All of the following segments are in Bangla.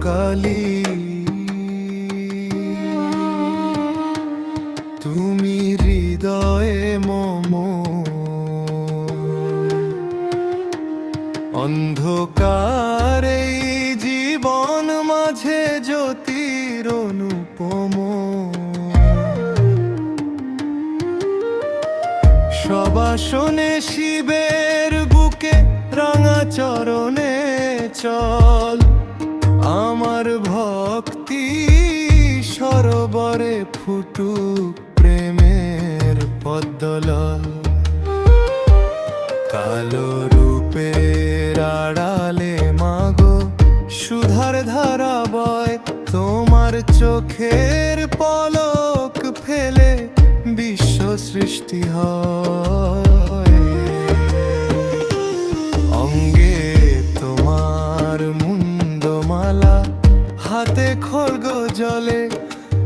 কালী, তুমি হৃদয়ে মম। অন্ধকার এই জীবন মাঝে জ্যোতির অনুপম। সবাসনে শিবের বুকে রাঙা চরণে চল, আমার ভক্তি সরোবরে ফুটুক প্রেমের পদ্মলল। কালো রূপের আড়ালে মাগো সুধার ধারা বয়, তোমার চোখের পলক ফেলে বিশ্ব সৃষ্টি হয়। অঙ্গে তোমার মুন্ডমালা, হাতে খড়গ জলে,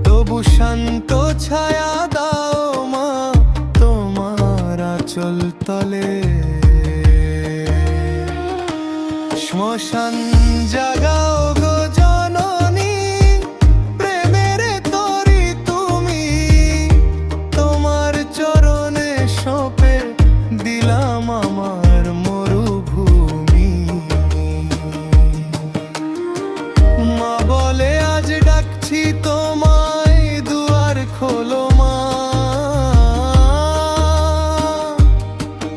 তবু শান্ত ছায়া দাও মা তোমার আঁচল তলে। শ্মশান জাগাও গো জননী, প্রেমের তরি তুমি, তোমার চরণে সঁপে দিলাম আমার মরুভূমি। মা বলে আজ ডাকছি তোমায়, দুয়ার খোলো মা,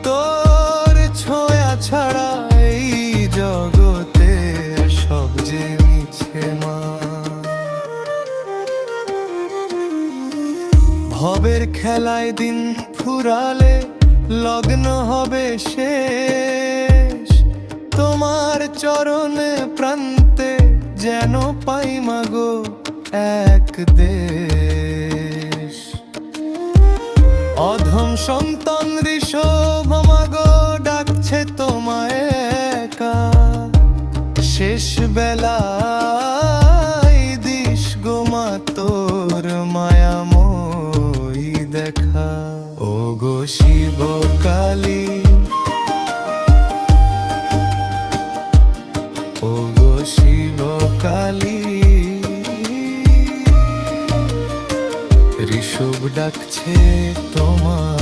তোর ছোঁয়া ছাড়া এই জগতে সব যে মিছে মা। ভবের খেলায় দিন ফুরালে লগ্ন হবে শেষ, তোমার চরণে প্রান্তে যেন পাই মাগো এক দেশ। অধম সন্তান ঋষভ মাগো ডাকছে তোমায় একা, শেষ বেলায় দিস গো মা তোর মায়াময়ী দেখা। ও গো শিব কালী, ও গো শিব কালী, ঋষভ ডাকছে তোমার।